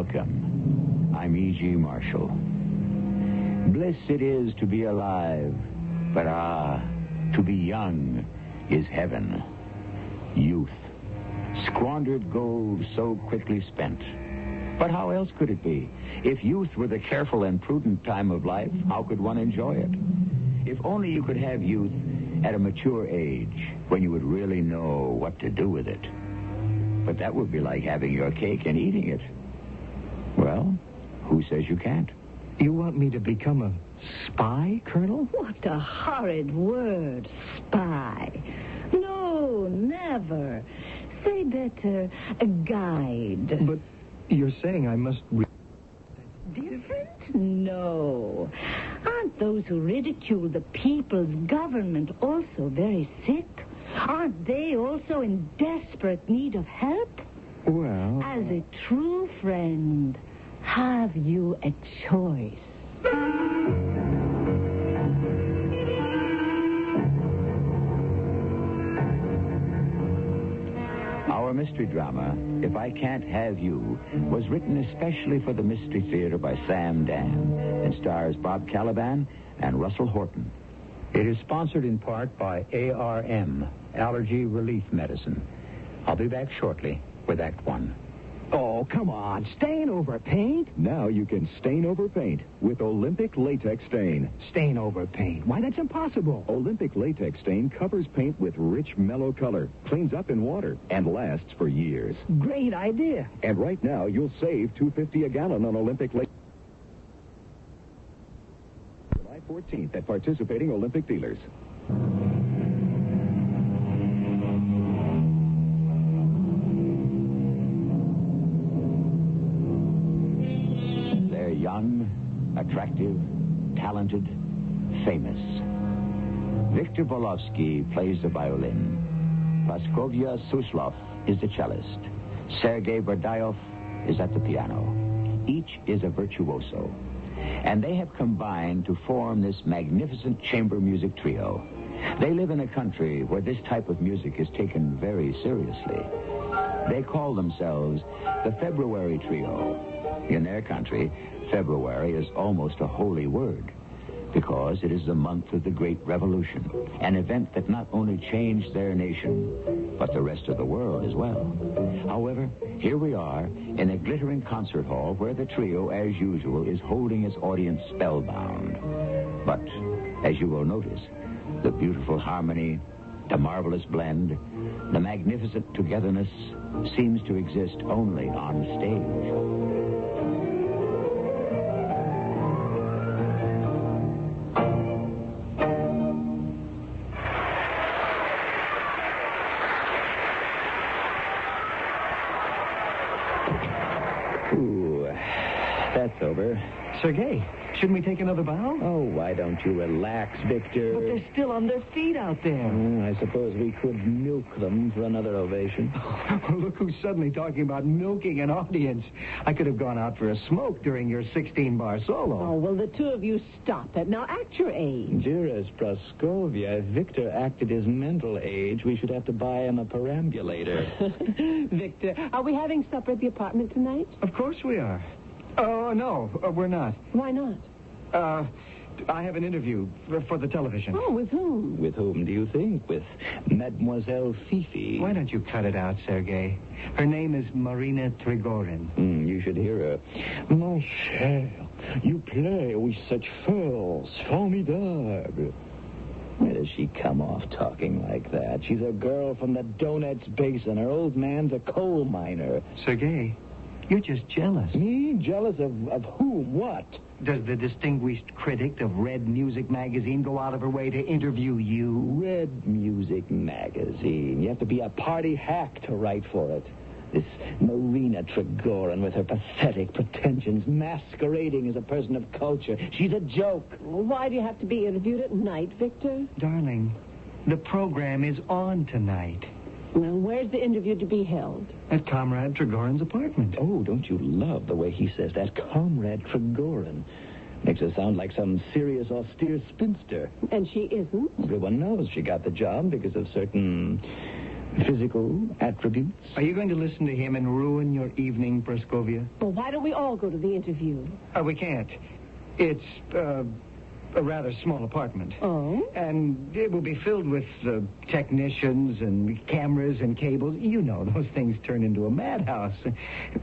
Welcome. I'm E.G. Marshall. Bliss it is to be alive, but to be young is heaven. Youth. Squandered gold so quickly spent. But how else could it be? If youth were the careful and prudent time of life, how could one enjoy it? If only you could have youth at a mature age, when you would really know what to do with it. But that would be like having your cake and eating it. Well, who says you can't? You want me to become a spy, Colonel? What a horrid word, spy. No, never. Say better, a guide. But you're saying I must... Different? No. Aren't those who ridicule the people's government also very sick? Aren't they also in desperate need of help? Well... As a true friend, have you a choice? Our mystery drama, If I Can't Have You, was written especially for the Mystery Theater by Sam Dan and stars Bob Caliban and Russell Horton. It is sponsored in part by ARM, Allergy Relief Medicine. I'll be back shortly with Act One. Oh, come on. Stain over paint? Now you can stain over paint with Olympic Latex Stain. Stain over paint? Why, that's impossible. Olympic Latex Stain covers paint with rich, mellow color, cleans up in water, and lasts for years. Great idea. And right now, you'll save $2.50 a gallon on Olympic Latex. July 14th at participating Olympic dealers. Young, attractive, talented, famous. Victor Volovsky plays the violin. Praskovya Suslov is the cellist. Sergei Berdyaev is at the piano. Each is a virtuoso. And they have combined to form this magnificent chamber music trio. They live in a country where this type of music is taken very seriously. They call themselves the February Trio. In their country, February is almost a holy word because it is the month of the Great Revolution, an event that not only changed their nation, but the rest of the world as well. However, here we are in a glittering concert hall where the trio, as usual, is holding its audience spellbound. But, as you will notice, the beautiful harmony, the marvelous blend, the magnificent togetherness seems to exist only on stage. That's over. Sergei, shouldn't we take another bow? Oh, why don't you relax, Victor? But they're still on their feet out there. I suppose we could milk them for another ovation. Look who's suddenly talking about milking an audience. I could have gone out for a smoke during your 16-bar solo. Oh, well, the two of you stop it. Now, act your age. Dearest Praskovia, if Victor acted his mental age, we should have to buy him a perambulator. Victor, are we having supper at the apartment tonight? Of course we are. Oh, no, we're not. Why not? I have an interview for the television. Oh, with whom? With whom do you think? With Mademoiselle Fifi. Why don't you cut it out, Sergei? Her name is Marina Trigorin. You should hear her. Mon cher, you play with such force. Formidable. Where does she come off talking like that? She's a girl from the Donetsk Basin. Her old man's a coal miner. Sergei, you're just jealous. Me? Jealous of whom? What? Does the distinguished critic of Red Music Magazine go out of her way to interview you? Red Music Magazine. You have to be a party hack to write for it. This Marina Trigorin with her pathetic pretensions, masquerading as a person of culture. She's a joke. Well, why do you have to be interviewed at night, Victor? Darling, the program is on tonight. Well, where's the interview to be held? At Comrade Trigorin's apartment. Oh, don't you love the way he says that? Comrade Trigorin. Makes her sound like some serious, austere spinster. And she isn't? Everyone knows she got the job because of certain Physical attributes? Are you going to listen to him and ruin your evening, Praskovia? Well, why don't we all go to the interview? We can't. It's a rather small apartment. Oh? And it will be filled with technicians and cameras and cables. You know, those things turn into a madhouse.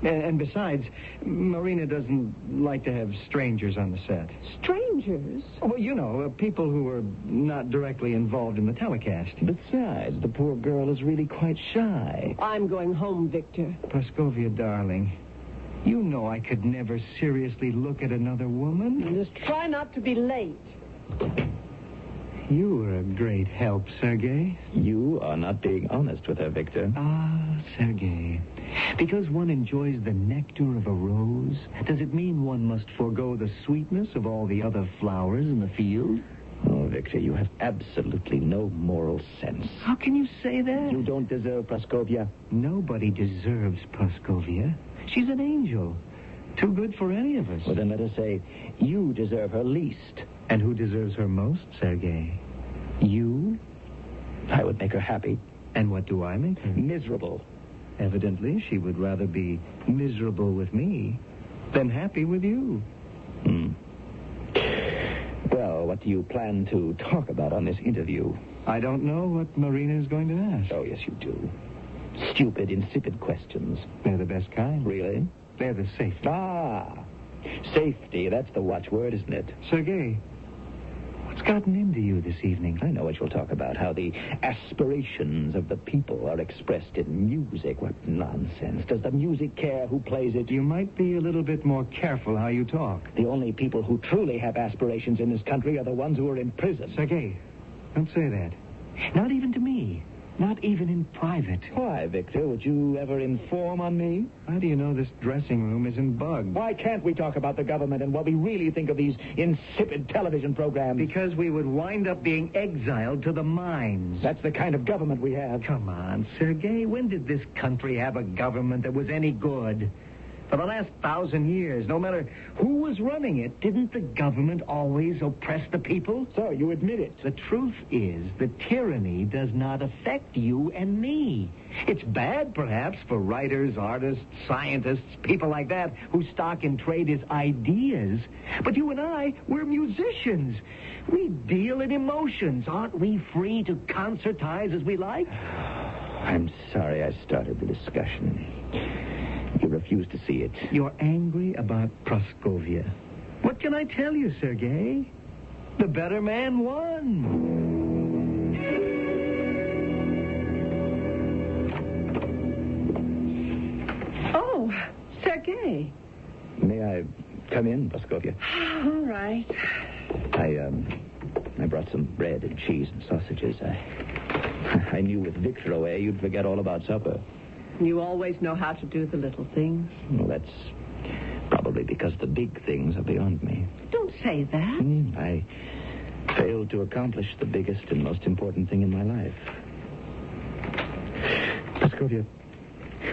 And besides, Marina doesn't like to have strangers on the set. Strangers? Well, you know, people who are not directly involved in the telecast. Besides, the poor girl is really quite shy. I'm going home, Victor. Praskovia, darling, you know I could never seriously look at another woman. Just try not to be late. You were a great help, Sergei. You are not being honest with her, Victor. Ah, Sergei. Because one enjoys the nectar of a rose, does it mean one must forego the sweetness of all the other flowers in the field? Oh, Victor, you have absolutely no moral sense. How can you say that? You don't deserve Praskovia. Nobody deserves Praskovia. She's an angel. Too good for any of us. Well, then let us say you deserve her least. And who deserves her most, Sergei? You? I would make her happy. And what do I make her? Miserable. Evidently, she would rather be miserable with me than happy with you. Well, what do you plan to talk about on this interview? I don't know what Marina is going to ask. Oh, yes, you do. Stupid, insipid questions. They're the best kind. Really? They're the safety. Ah, safety. That's the watchword, isn't it? Sergei, what's gotten into you this evening? I know what you'll talk about, how the aspirations of the people are expressed in music. What nonsense. Does the music care who plays it? You might be a little bit more careful how you talk. The only people who truly have aspirations in this country are the ones who are in prison. Sergei, don't say that. Not even to me. Not even in private. Why, Victor? Would you ever inform on me? How do you know this dressing room isn't bugged? Why can't we talk about the government and what we really think of these insipid television programs? Because we would wind up being exiled to the mines. That's the kind of government we have. Come on, Sergei. When did this country have a government that was any good? For the last 1,000 years, no matter who was running it, didn't the government always oppress the people? So, you admit it. The truth is that tyranny does not affect you and me. It's bad, perhaps, for writers, artists, scientists, people like that, whose stock in trade is ideas. But you and I, we're musicians. We deal in emotions. Aren't we free to concertize as we like? I'm sorry I started the discussion. You refuse to see it. You're angry about Praskovia. What can I tell you, Sergei? The better man won. Oh, Sergei. May I come in, Praskovia? All right. I brought some bread and cheese and sausages. I knew with Victor away you'd forget all about supper. You always know how to do the little things. Well, that's probably because the big things are beyond me. Don't say that. I failed to accomplish the biggest and most important thing in my life. Praskovia,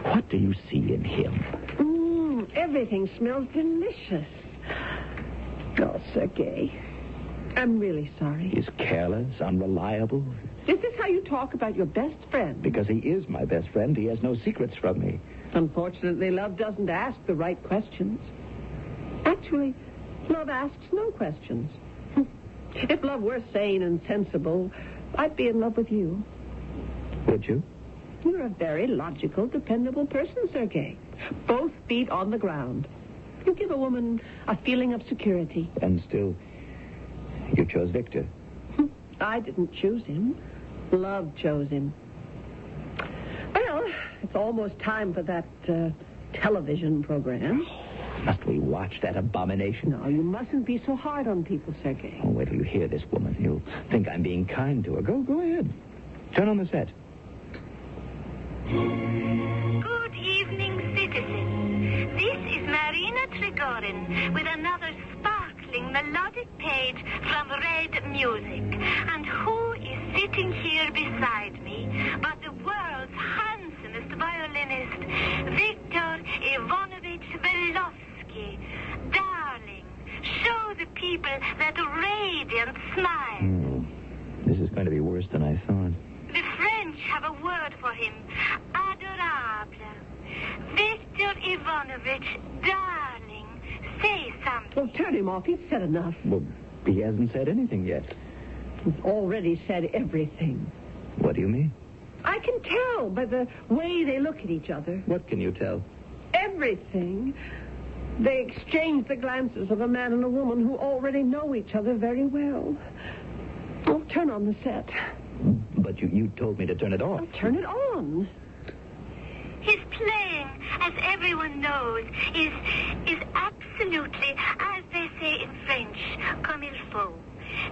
what do you see in him? Everything smells delicious. Oh, Sergei, I'm really sorry. He's careless, unreliable. Is this how you talk about your best friend? Because he is my best friend, he has no secrets from me. Unfortunately, love doesn't ask the right questions. Actually, love asks no questions. If love were sane and sensible, I'd be in love with you. Would you? You're a very logical, dependable person, Sergei. Both feet on the ground. You give a woman a feeling of security. And still, you chose Victor. I didn't choose him. Love chose him. Well, it's almost time for that television program. Must we watch that abomination? No, you mustn't be so hard on people, Sergei. Oh, wait till you hear this woman. You'll think I'm being kind to her. Go ahead. Turn on the set. Good evening, citizens. This is Marina Trigorin with another sparkling melodic page from Red Music. And who is sitting here beside me but the world's handsomest violinist, Victor Ivanovich Belovsky. Darling, show the people that radiant smile. This is going to be worse than I thought. The French have a a word for him. Adorable. Victor Ivanovich, darling, say something. Oh, turn him off. He's said enough. Well, he hasn't said anything yet. He's already said everything. What do you mean? I can tell by the way they look at each other. What can you tell? Everything. They exchange the glances of a man and a woman who already know each other very well. Oh, turn on the set. But you told me to turn it off. Oh, turn it on. His playing, as everyone knows, is absolutely, as they say in French, comme il faut.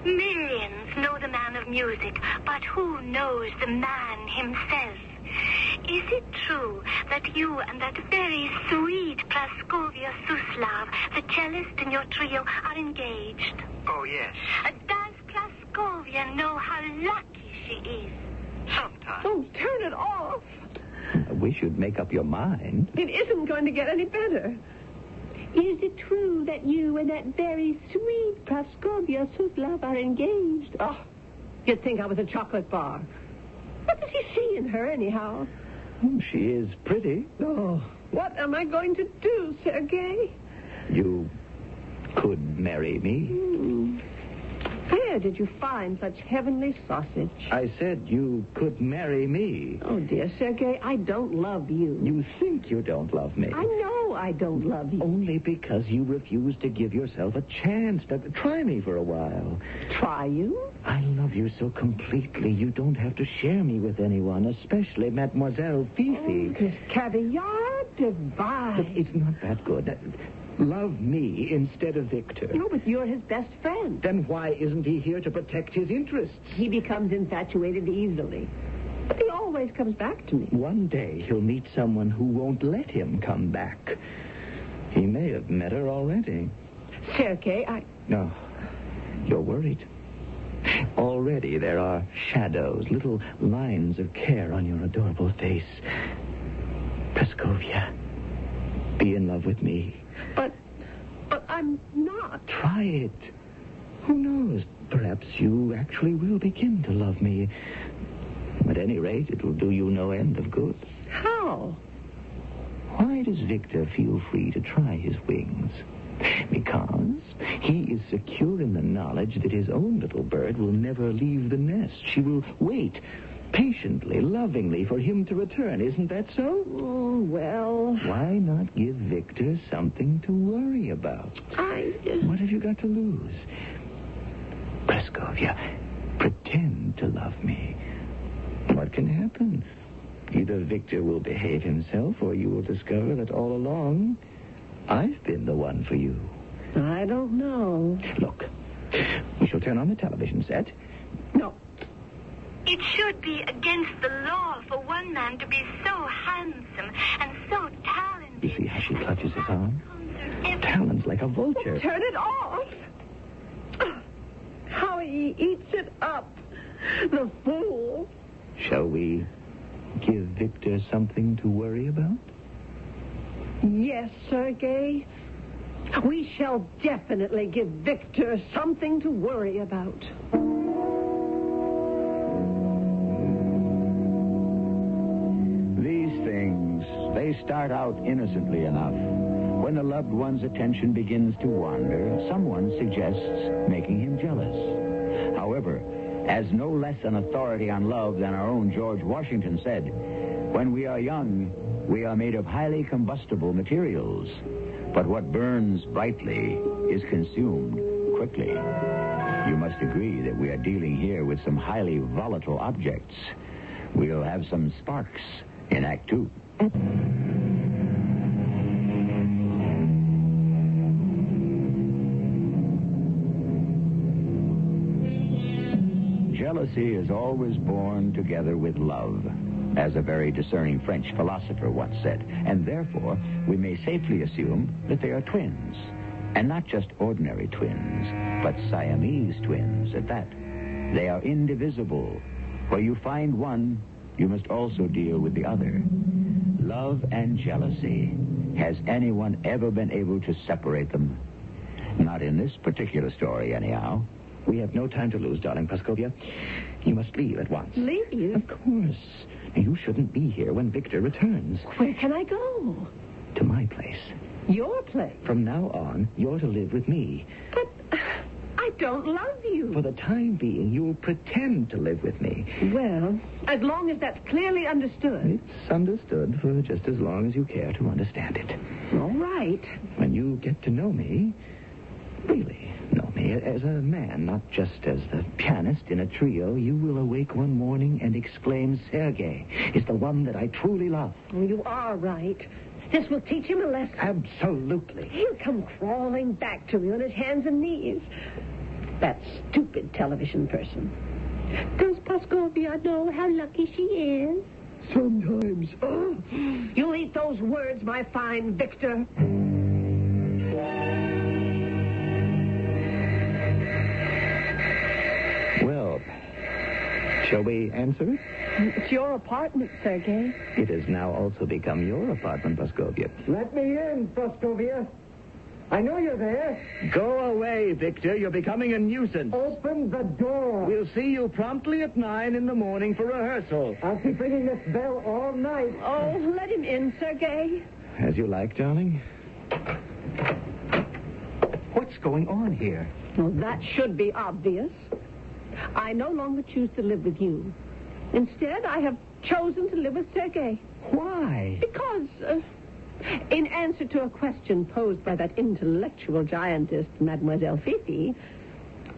Millions know the man of music, but who knows the man himself? Is it true that you and that very sweet Praskovia Suslav, the cellist in your trio, are engaged? Oh, yes. Does Praskovia know how lucky she is? Sometimes. Oh, turn it off. I wish you'd make up your mind. It isn't going to get any better. Is it true that you and that very sweet Praskovia Suslav are engaged? Oh, you'd think I was a chocolate bar. What does he see in her, anyhow? She is pretty. Oh, what am I going to do, Sergei? You could marry me. Where did you find such heavenly sausage? I said you could marry me. Oh, dear Sergei, I don't love you. You think you don't love me. I know I don't love you. Only because you refuse to give yourself a chance. Try me for a while. Try you? I love you so completely, you don't have to share me with anyone, especially Mademoiselle Fifi. Oh, this caviar divine. But it's not that good. Love me instead of Victor. No, but you're his best friend. Then why isn't he here to protect his interests? He becomes infatuated easily. But he always comes back to me. One day he'll meet someone who won't let him come back. He may have met her already. Sergei, No, you're worried. Already there are shadows, little lines of care on your adorable face. Praskovia, be in love with me. But I'm not. Try it. Who knows? Perhaps you actually will begin to love me. At any rate, it will do you no end of good. How? Why does Victor feel free to try his wings? Because he is secure in the knowledge that his own little bird will never leave the nest. She will wait patiently, lovingly for him to return. Isn't that so? Oh, well. Why not give Victor something to worry about? What have you got to lose? Praskovia, pretend to love me. What can happen? Either Victor will behave himself, or you will discover that all along, I've been the one for you. I don't know. Look, we shall turn on the television set. No. It should be against the law for one man to be so handsome and so talented. You see how she clutches his arm? Talons like a vulture. Turn it off. How he eats it up. The fool. Shall we give Victor something to worry about? Yes, Sergei. We shall definitely give Victor something to worry about. These things, they start out innocently enough. When the loved one's attention begins to wander, someone suggests making him jealous. However, as no less an authority on love than our own George Washington said, when we are young, we are made of highly combustible materials. But what burns brightly is consumed quickly. You must agree that we are dealing here with some highly volatile objects. We'll have some sparks in Act 2. Jealousy is always born together with love, as a very discerning French philosopher once said, and therefore we may safely assume that they are twins, and not just ordinary twins, but Siamese twins at that. They are indivisible. Where you find one, you must also deal with the other. Love and jealousy. Has anyone ever been able to separate them? Not in this particular story, anyhow. We have no time to lose, darling Praskovia. You must leave at once. Leave? Of course. You shouldn't be here when Victor returns. Where can I go? To my place. Your place? From now on, you're to live with me. But I don't love you. For the time being, you'll pretend to live with me. Well, as long as that's clearly understood. It's understood for just as long as you care to understand it. All right. When you get to know me, really know me as a man, not just as the pianist in a trio, you will awake one morning and exclaim, Sergei is the one that I truly love. Oh, you are right. This will teach him a lesson. Absolutely. He'll come crawling back to me on his hands and knees. That stupid television person. Does Paskovia know how lucky she is? Sometimes. Oh, you'll eat those words, my fine Victor. Well, shall we answer it? It's your apartment, Sergei. It has now also become your apartment, Paskovia. Let me in, Paskovia. I know you're there. Go away, Victor. You're becoming a nuisance. Open the door. We'll see you promptly at 9 in the morning for rehearsal. I'll keep ringing this bell all night. Oh, let him in, Sergei. As you like, darling. What's going on here? Well, that should be obvious. I no longer choose to live with you. Instead, I have chosen to live with Sergei. Why? Because, in answer to a question posed by that intellectual giantess, Mademoiselle Pithy,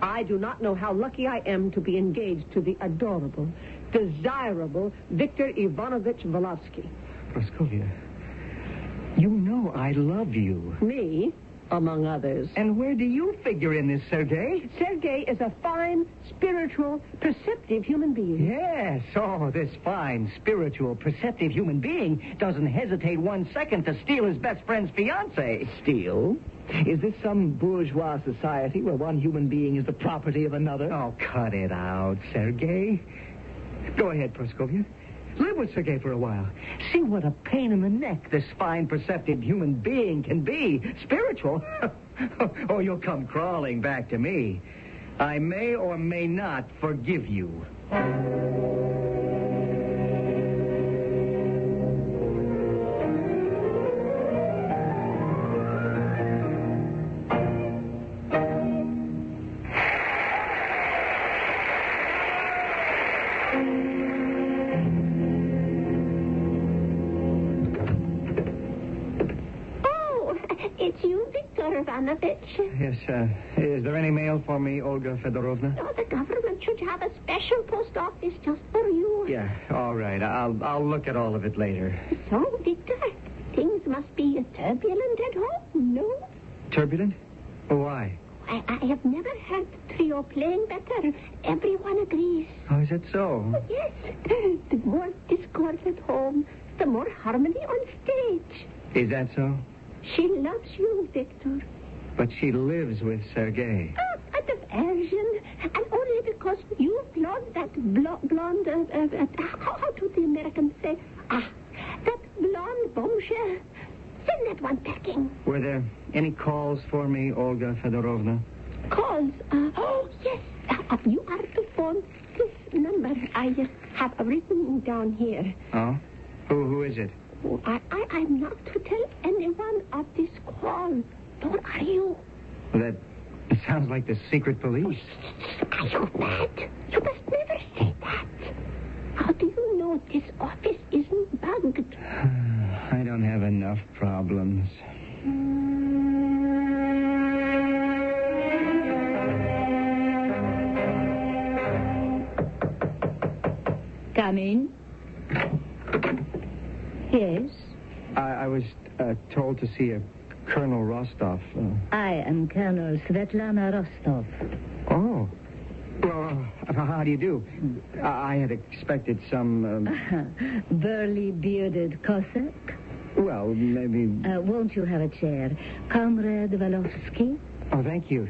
I do not know how lucky I am to be engaged to the adorable, desirable Victor Ivanovich Volovsky. Paskovia, you know I love you. Me, among others. And where do you figure in this, Sergei? Sergei is a fine, spiritual, perceptive human being. Yes. Oh, this fine, spiritual, perceptive human being doesn't hesitate 1 second to steal his best friend's fiancée. Steal? Is this some bourgeois society where one human being is the property of another? Oh, cut it out, Sergei. Go ahead, Praskovia. Live with Sergei for a while. See what a pain in the neck this fine, perceptive human being can be. Spiritual? Oh, you'll come crawling back to me. I may or may not forgive you. It's you, Victor Ivanovich. Yes, is there any mail for me, Olga Fedorovna? Oh, the government should have a special post office just for you. Yeah, all right. I'll look at all of it later. So, Victor, things must be turbulent at home, no? Turbulent? Why? I have never heard the trio playing better. Everyone agrees. Oh, is that so? Oh, yes. The more discord at home, the more harmony on stage. Is that so? She loves you, Victor. But she lives with Sergei. Oh, a diversion. And only because you blonde, that blonde, how do the Americans say? That blonde bombshell. Send that one packing. Were there any calls for me, Olga Fedorovna? Calls? Oh, yes. You are to phone this number. I have written down here. Oh? Who is it? Oh, I'm not to tell anyone of this call. Nor are you. Well, that sounds like the secret police. Are you mad? You must never say that. How do you know this office isn't bugged? I don't have enough problems. Come in. Yes? I was told to see a Colonel Rostov. I am Colonel Svetlana Rostov. Oh. Well, how do you do? I had expected some... Burly, bearded Cossack? Well, maybe... Won't you have a chair? Comrade Walowski? Oh, thank you,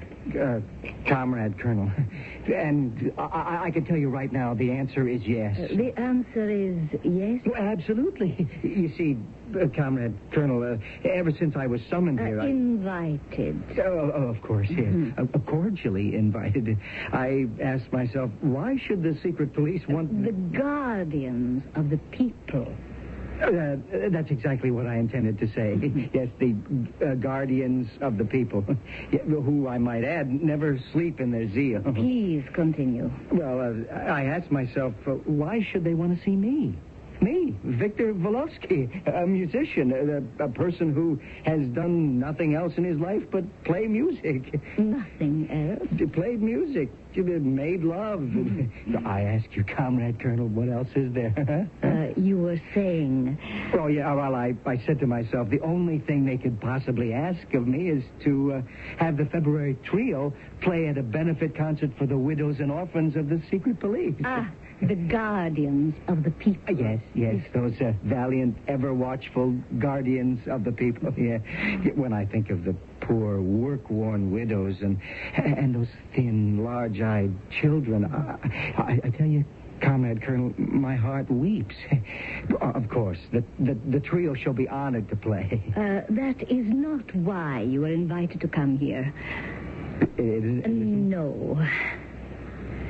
Comrade Colonel. And I can tell you right now, the answer is yes. The answer is yes? Well, absolutely. You see, Comrade Colonel, ever since I was summoned here, Invited. Of course, yes. Cordially invited. I asked myself, why should the secret police want... The guardians of the people. That's exactly what I intended to say. Yes, the guardians of the people, who, I might add, never sleep in their zeal. Please continue. Well, I asked myself, why should they want to see me? Me, Victor Walowski, a musician, a person who has done nothing else in his life but play music. Nothing else? Played music, made love. I ask you, Comrade Colonel, what else is there? You were saying... Oh, yeah, well, I said to myself, the only thing they could possibly ask of me is to have the February Trio play at a benefit concert for the widows and orphans of the secret police. The guardians of the people. Yes, those valiant, ever-watchful guardians of the people. Yeah. When I think of the poor, work-worn widows and those thin, large-eyed children, I tell you, Comrade Colonel, my heart weeps. Of course, the trio shall be honored to play. That is not why you were invited to come here. No.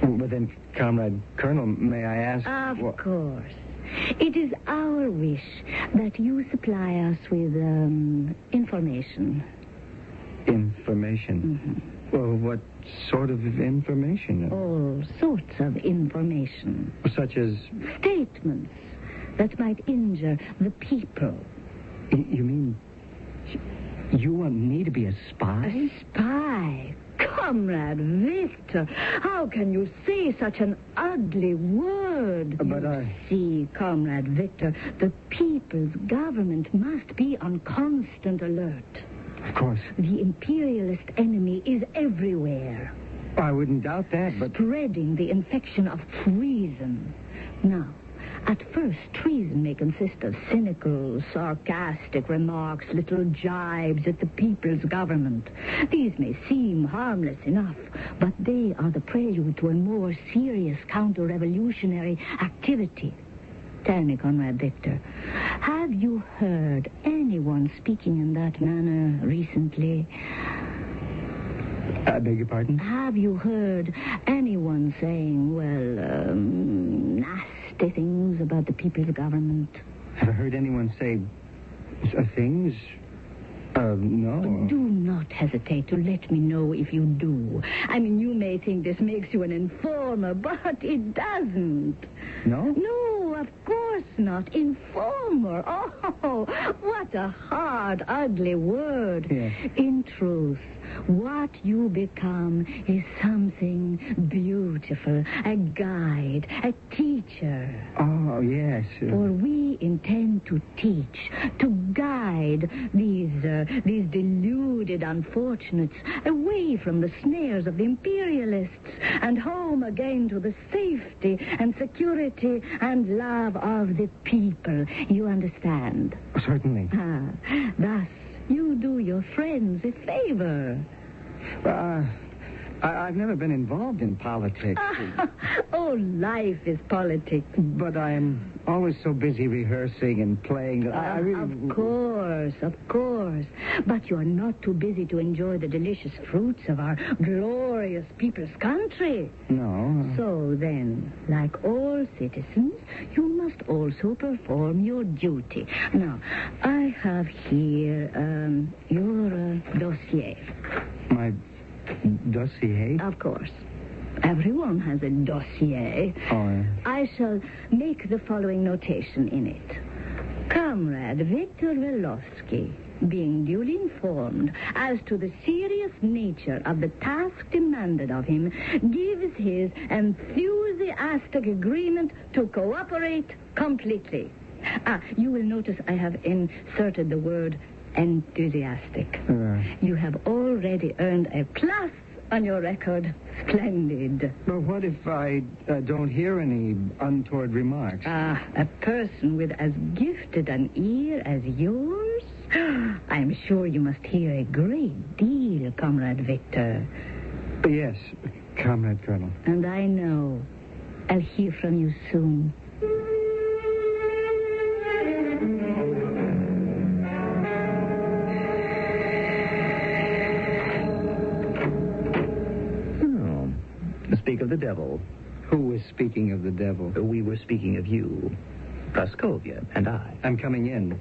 But then, Comrade Colonel, may I ask... Of course. It is our wish that you supply us with information. Information? Mm-hmm. Well, what sort of information? All sorts of information. Such as? Statements that might injure the people. You mean... You want me to be a spy? A spy? Comrade Victor, how can you say such an ugly word? But See, Comrade Victor, the people's government must be on constant alert. Of course. The imperialist enemy is everywhere. I wouldn't doubt that, but... Spreading the infection of treason. Now, at first, treason may consist of cynical, sarcastic remarks, little jibes at the people's government. These may seem harmless enough, but they are the prelude to a more serious counter-revolutionary activity. Tell me, Comrade Victor, have you heard anyone speaking in that manner recently? I beg your pardon? Have you heard anyone saying, nasty things about the people's government? Have I heard anyone say things? No. Do not hesitate to let me know if you do. I mean, you may think this makes you an informer, but it doesn't. No? No, of course not. Informer. Oh, what a hard, ugly word. Yes. In truth, what you become is something beautiful, a guide, a teacher. Oh, yes. For we intend to teach, to guide these deluded unfortunates away from the snares of the imperialists and home again to the safety and security and love of the people. You understand? Certainly. Thus, you do your friends a favor. I've never been involved in politics. Oh, life is politics. But I'm always so busy rehearsing and playing that I really... Of course. But you're not too busy to enjoy the delicious fruits of our glorious people's country. No. So then, like all citizens, you must also perform your duty. Now, I have here your dossier. My dossier? Of course. Everyone has a dossier. Oh, I shall make the following notation in it. Comrade Victor Walowski, being duly informed as to the serious nature of the task demanded of him, gives his enthusiastic agreement to cooperate completely. You will notice I have inserted the word enthusiastic. You have already earned a plus on your record. Splendid. But what if I don't hear any untoward remarks? A person with as gifted an ear as yours? I'm sure you must hear a great deal, Comrade Victor. Yes, Comrade Colonel. And I know I'll hear from you soon. Speak of the devil. Who was speaking of the devil? We were speaking of you, Praskovia, and I. I'm coming in.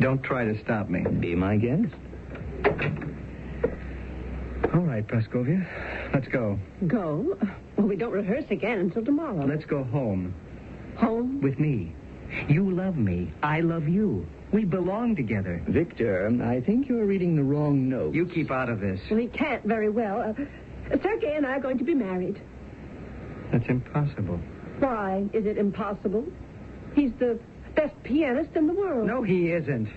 Don't try to stop me. Be my guest. All right, Praskovia. Let's go. Go? Well, we don't rehearse again until tomorrow. Let's go home. Home? With me. You love me. I love you. We belong together. Victor, I think you're reading the wrong note. You keep out of this. Well, he can't very well. Sergei and I are going to be married. That's impossible. Why is it impossible? He's the best pianist in the world. No, he isn't.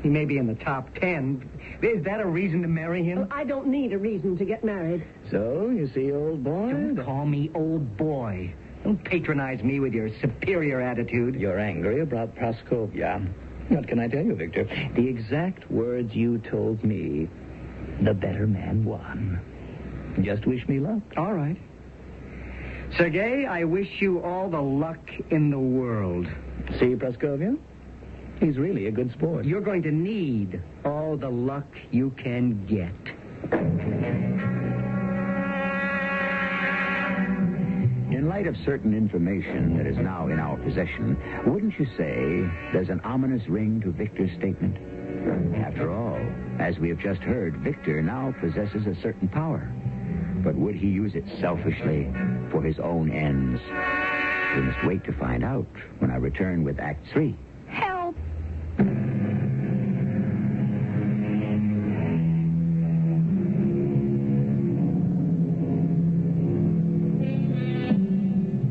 He may be in the top 10. Is that a reason to marry him? Well, I don't need a reason to get married. So, you see, old boy? Don't call me old boy. Don't patronize me with your superior attitude. You're angry about Praskovia. What can I tell you, Victor? The exact words you told me, the better man won. Just wish me luck. All right. Sergei, I wish you all the luck in the world. See, Praskovia? He's really a good sport. You're going to need all the luck you can get. In light of certain information that is now in our possession, wouldn't you say there's an ominous ring to Victor's statement? After all, as we have just heard, Victor now possesses a certain power. But would he use it selfishly for his own ends? We must wait to find out when I return with Act 3. Help!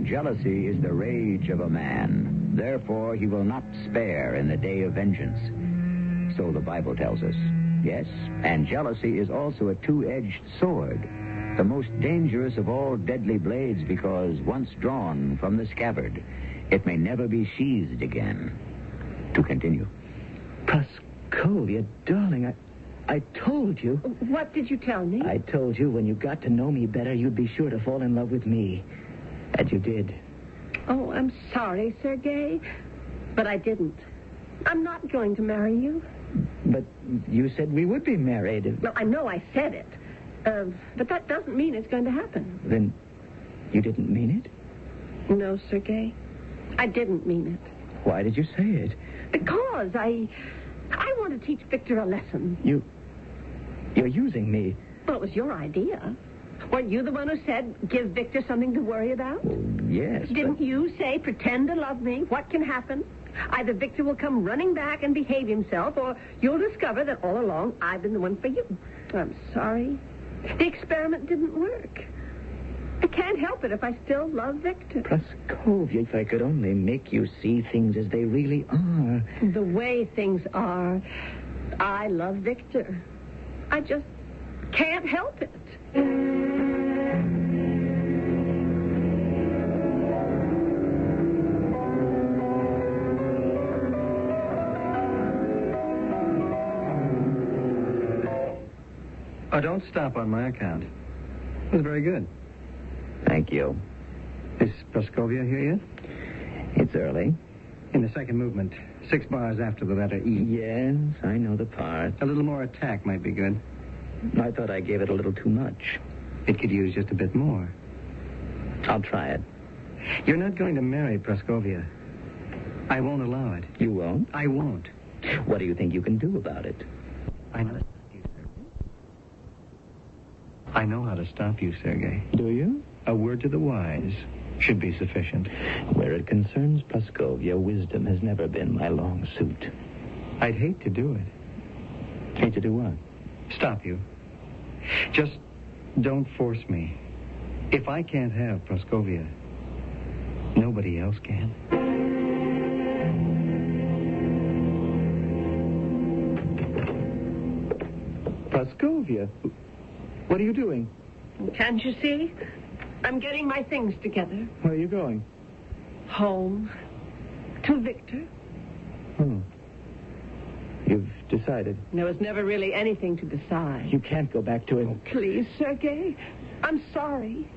Jealousy is the rage of a man. Therefore, he will not spare in the day of vengeance. So the Bible tells us. Yes, and jealousy is also a two-edged sword. The most dangerous of all deadly blades because once drawn from the scabbard, it may never be sheathed again. To continue. Praskovia, darling, I told you. What did you tell me? I told you when you got to know me better, you'd be sure to fall in love with me. And you did. Oh, I'm sorry, Sergei, but I didn't. I'm not going to marry you. But you said we would be married. Well, I know I said it. But that doesn't mean it's going to happen. Then you didn't mean it? No, Sergei. I didn't mean it. Why did you say it? Because I want to teach Victor a lesson. You're using me. Well, it was your idea. Weren't you the one who said, give Victor something to worry about? Well, yes. Didn't you say, pretend to love me? What can happen? Either Victor will come running back and behave himself, or you'll discover that all along I've been the one for you. I'm sorry. The experiment didn't work. I can't help it if I still love Victor. Praskovia, if I could only make you see things as they really are. The way things are, I love Victor. I just can't help it. Oh, don't stop on my account. It was very good. Thank you. Is Praskovia here yet? It's early. In the second movement, 6 bars after the letter E. Yes, I know the part. A little more attack might be good. I thought I gave it a little too much. It could use just a bit more. I'll try it. You're not going to marry Praskovia. I won't allow it. You won't? I won't. What do you think you can do about it? I know how to stop you, Sergei. Do you? A word to the wise should be sufficient. Where it concerns Praskovia, wisdom has never been my long suit. I'd hate to do it. Hate to do what? Stop you. Just don't force me. If I can't have Praskovia, nobody else can. Praskovia? What are you doing? Can't you see? I'm getting my things together. Where are you going? Home. To Victor. You've decided. There was never really anything to decide. You can't go back to him. Please, Sergei. I'm sorry.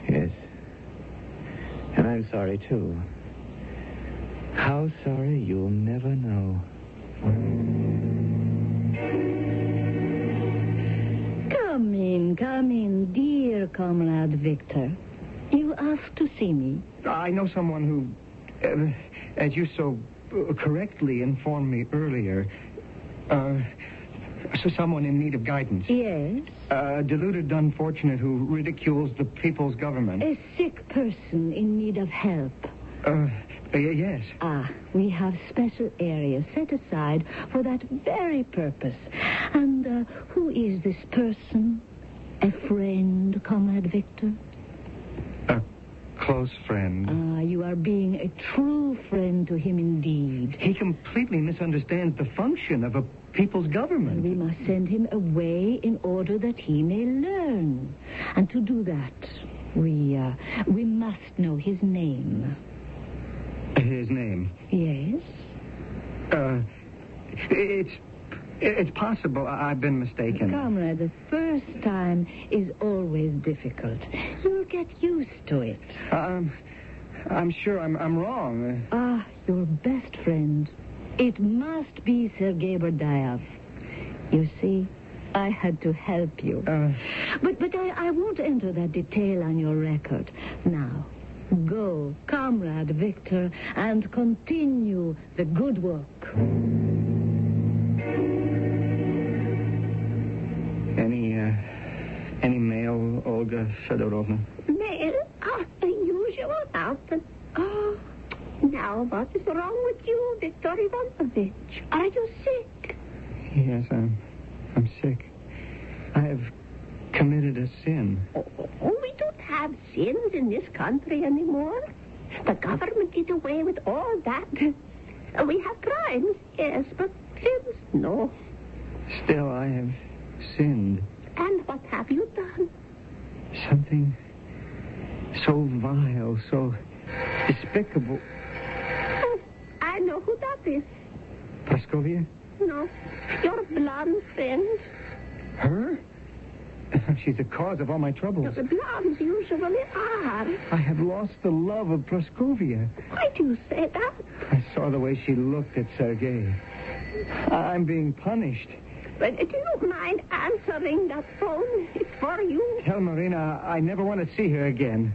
Yes. And I'm sorry, too. How sorry, you'll never know. Come in, dear comrade Victor. You asked to see me. I know someone who, as you so correctly informed me earlier, so someone in need of guidance. Yes? A deluded unfortunate who ridicules the people's government. A sick person in need of help. Yes. We have special areas set aside for that very purpose. And who is this person? A friend, comrade Victor? A close friend. You are being a true friend to him indeed. He completely misunderstands the function of a people's government. We must send him away in order that he may learn. And to do that, we must know his name. His name? Yes? It's possible I've been mistaken. Comrade, the first time is always difficult. You'll get used to it. I'm sure I'm wrong. Your best friend. It must be Sergei Berdayev. You see, I had to help you. But I won't enter that detail on your record. Now, go, comrade Victor, and continue the good work. Any mail, Olga Fedorovna? Mail? The usual outfit. Now, what is wrong with you, Viktor Ivanovich? Are you sick? Yes, I'm sick. I have committed a sin. We don't have sins in this country anymore. The government did away with all that. We have crimes, yes, but sins, no. Still, I have sinned. And what have you done? Something so vile, so despicable. I know who that is. Praskovia? No, your blonde friend. Her? She's the cause of all my troubles. The blondes usually are. I have lost the love of Praskovia. Why do you say that? I saw the way she looked at Sergei. I'm being punished. But do you mind answering that phone? It's for you. Tell Marina I never want to see her again.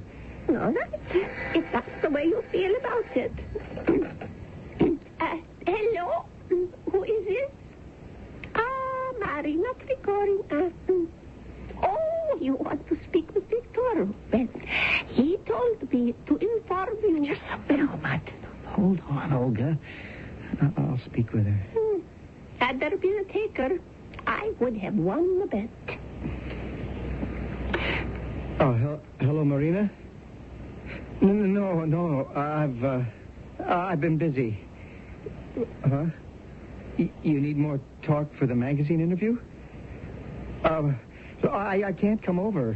No, if that's the way you feel about it. Hello? Who is it? Marina Trigorin. Oh, you want to speak with Victor? Well, he told me to inform you. Just a moment. Hold on, Olga. I'll speak with her. Had there been a taker, I would have won the bet. Oh, hello, Marina? No. I've been busy. Huh? You need more talk for the magazine interview? So I can't come over.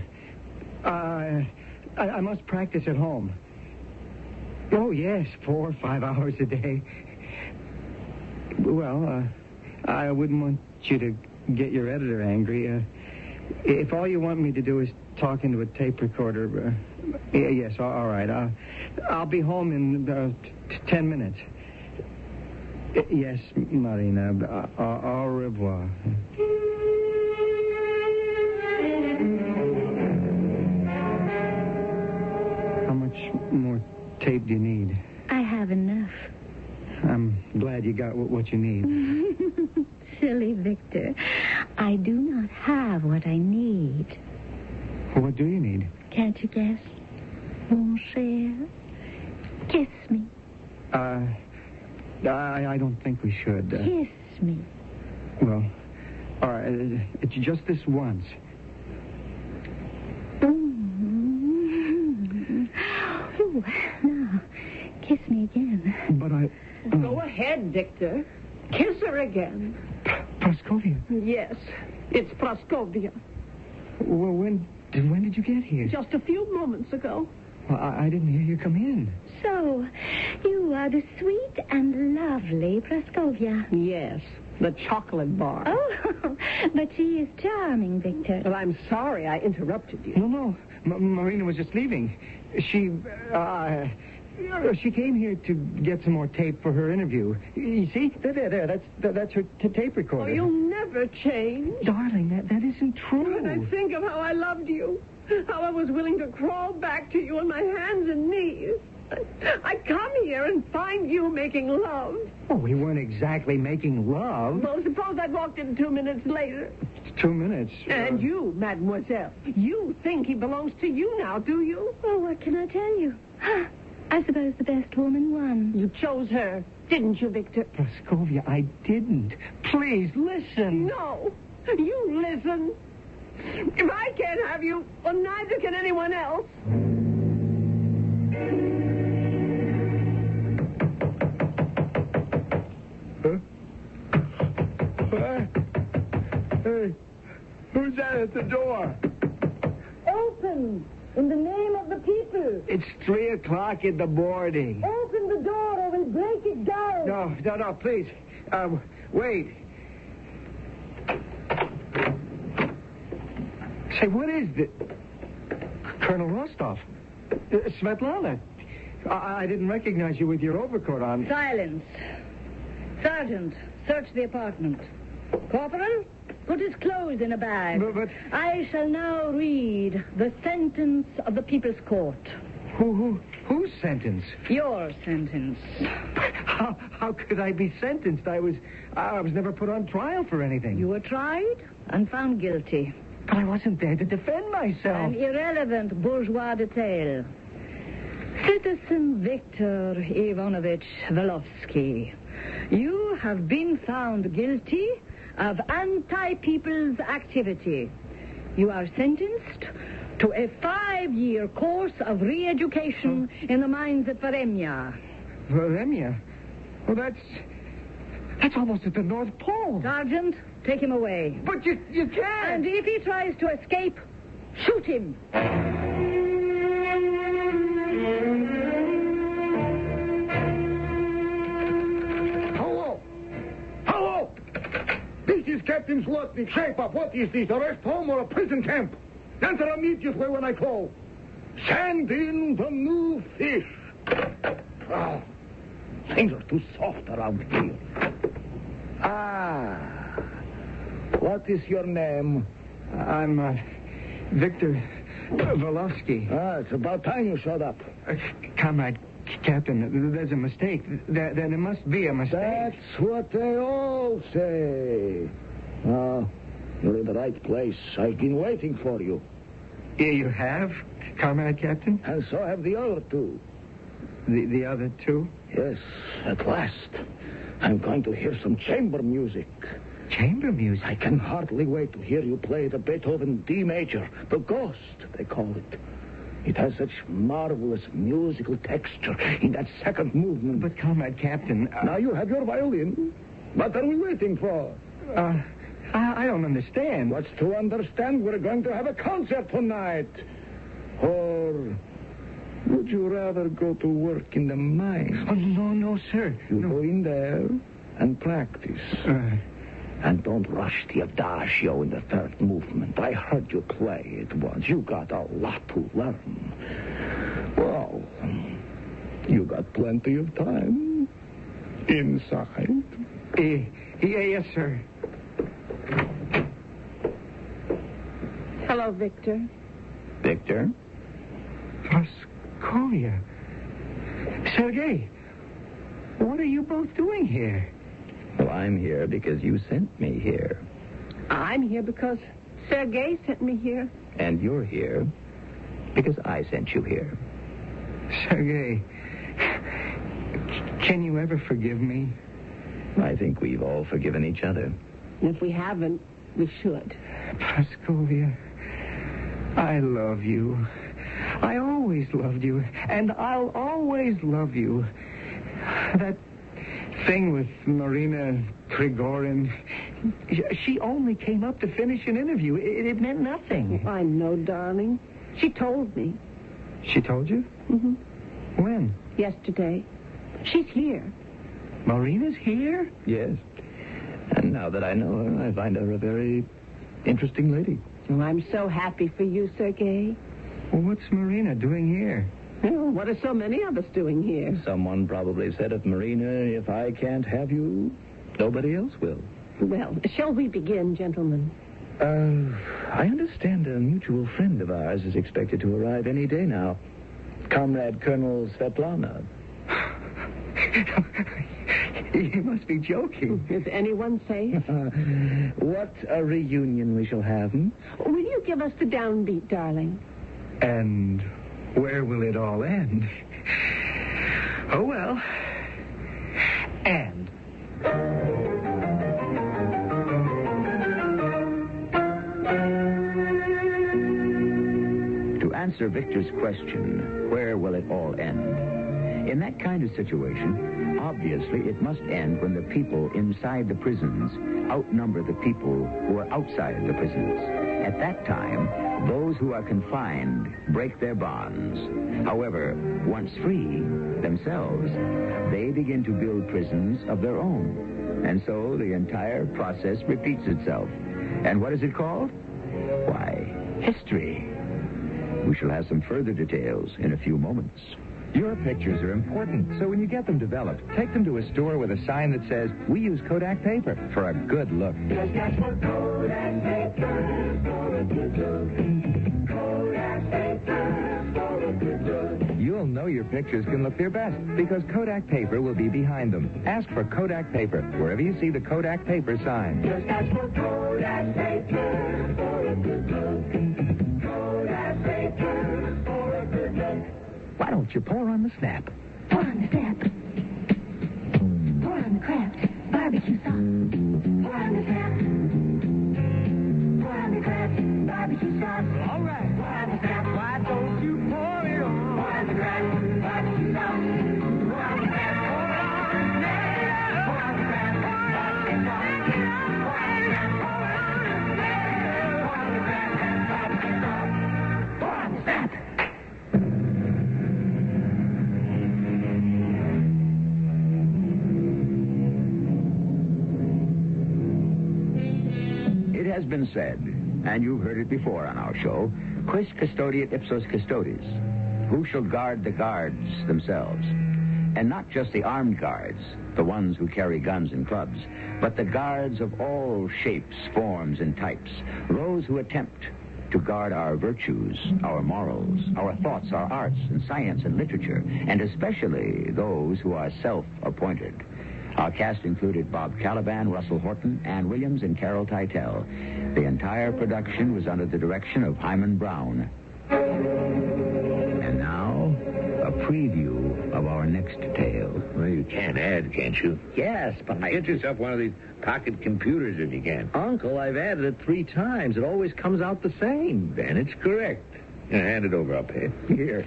I must practice at home. Oh, yes, 4 or 5 hours a day. Well, I wouldn't want you to get your editor angry. If all you want me to do is talk into a tape recorder, yes, all right. I'll be home in 10 minutes. Yes, Marina. Au revoir. How much more tape do you need? I have enough. I'm glad you got what you need. Silly Victor. I do not have what I need. What do you need? Can't you guess? Mon cher, kiss me. I don't think we should. Kiss me. Well, all right. It's just this once. Ooh, now, kiss me again. But I... Go ahead, Victor. Kiss her again. Praskovia? Yes, it's Praskovia. Well, when When did you get here? Just a few moments ago. Well, I didn't hear you come in. So, you are the sweet and lovely Praskovia. Yes, the chocolate bar. Oh, but she is charming, Victor. Well, I'm sorry I interrupted you. No. Marina was just leaving. She came here to get some more tape for her interview. You see? There. That's her tape recorder. Oh, you'll never change. Darling, that isn't true. When I think of how I loved you, how I was willing to crawl back to you on my hands and knees. I come here and find you making love. Oh, we weren't exactly making love. Well, suppose I'd walked in 2 minutes later. 2 minutes. And you, mademoiselle, you think he belongs to you now, do you? Oh, what can I tell you? I suppose the best woman won. You chose her, didn't you, Victor? Praskovia, I didn't. Please, listen. No, you listen. If I can't have you, well, neither can anyone else. Hey, who's that at the door? Open! In the name of the people! It's 3 o'clock in the morning. Open the door or we'll break it down! No, please. Wait. Say, what is this? Colonel Rostov. Svetlana. I didn't recognize you with your overcoat on. Silence. Sergeant, search the apartment. Corporal, put his clothes in a bag. But I shall now read the sentence of the People's Court. Whose sentence? Your sentence. How could I be sentenced? I was never put on trial for anything. You were tried and found guilty. But I wasn't there to defend myself. An irrelevant bourgeois detail. Citizen Victor Ivanovich Velovsky, you have been found guilty of anti-people's activity. You are sentenced to a 5-year course of re-education in the mines at Varemya. Varemya? Well, that's almost at the North Pole. Sergeant, take him away. But you can't. And if he tries to escape, shoot him. Hello! This is Captain Zlotnik. Shape up. What is this, a rest home or a prison camp? Answer immediately when I call. Send in the new fish. Oh, things are too soft around here. What is your name? I'm Victor Velovsky. It's about time you showed up. Comrade Captain, there's a mistake. There must be a mistake. That's what they all say. You're in the right place. I've been waiting for you. You have, Comrade Captain? And so have the other two. The other two? Yes, at last. I'm going to hear some chamber music. Chamber music? I can hardly wait to hear you play the Beethoven D major, the Ghost, they call it. It has such marvelous musical texture in that second movement. But, Comrade Captain... Now you have your violin. What are we waiting for? I don't understand. What's to understand? We're going to have a concert tonight. Or would you rather go to work in the mine? Oh, no, sir. You go in there and practice. And don't rush the adagio in the third movement. I heard you play it once. You got a lot to learn. Well, you got plenty of time. Inside. Yes, sir. Hello, Victor. Victor? Praskovia. Sergei, what are you both doing here? Well, I'm here because you sent me here. I'm here because Sergei sent me here. And you're here because I sent you here. Sergei, can you ever forgive me? I think we've all forgiven each other. If we haven't, we should. Praskovia, I love you. I always loved you, and I'll always love you. That thing with Marina Trigorin, She only came up to finish an interview. It meant nothing. I know, darling. She told me. She told you? Mm-hmm. When? Yesterday. She's here. Marina's here? Yes. And now that I know her, I find her a very interesting lady. Oh, I'm so happy for you, Sergei. Well, what's Marina doing here? Well, what are so many of us doing here? Someone probably said of Marina, if I can't have you, nobody else will. Well, shall we begin, gentlemen? I understand a mutual friend of ours is expected to arrive any day now. Comrade Colonel Svetlana. You must be joking. Is anyone safe? What a reunion we shall have, hmm? Will you give us the downbeat, darling? And where will it all end? Oh, well. And. To answer Victor's question, where will it all end? In that kind of situation, obviously it must end when the people inside the prisons outnumber the people who are outside the prisons. At that time, those who are confined break their bonds. However, once free themselves, they begin to build prisons of their own. And so the entire process repeats itself. And what is it called? Why, history. We shall have some further details in a few moments. Your pictures are important, so when you get them developed, take them to a store with a sign that says, "We use Kodak paper," for a good look. That's what Kodak paper is for a good look. Kodak paper for a good look. You'll know your pictures can look their best, because Kodak paper will be behind them. Ask for Kodak paper wherever you see the Kodak paper sign. Just ask for Kodak paper for a good look. Kodak paper for a good look. Why don't you pour on the snap? Pour on the snap. Pour on the craft barbecue sauce. Pour on the snap. Pour on the craft barbecue sauce. All right. Pour on the snap. Why don't you pour it on? Pour on the craft barbecue sauce. Pour on the craft. Pour on the craft. Pour on the craft barbecue sauce. Pour on the craft. Pour on the craft barbecue sauce. Pour on the snap. It has been said, and you've heard it before on our show, quis custodiet ipsos custodes? Who shall guard the guards themselves? And not just the armed guards, the ones who carry guns and clubs, but the guards of all shapes, forms, and types, those who attempt to guard our virtues, our morals, our thoughts, our arts, and science and literature, and especially those who are self-appointed. Our cast included Bob Caliban, Russell Horton, Ann Williams, and Carol Teitel. The entire production was under the direction of Himan Brown. And now, a preview of our next tale. Well, you can add, can't you? Yes, but Get yourself one of these pocket computers if you can. Uncle, I've added it 3 times. It always comes out the same. Then it's correct. Hand it over, I'll pay it. Here.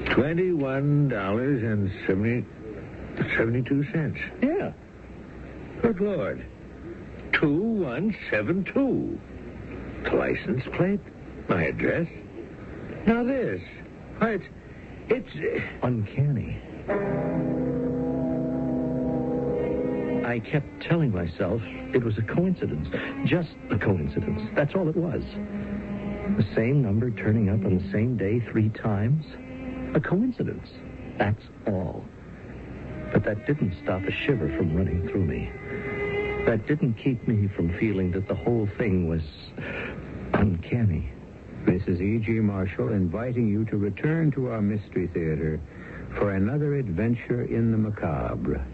$21.72. Yeah. Good Lord. 2172. The license plate, my address. Now this. Why, it's Uncanny. I kept telling myself it was a coincidence. Just a coincidence. That's all it was. The same number turning up on the same day 3 times. A coincidence. That's all. But that didn't stop a shiver from running through me. That didn't keep me from feeling that the whole thing was uncanny. Mrs. E.G. Marshall inviting you to return to our Mystery Theater for another adventure in the macabre.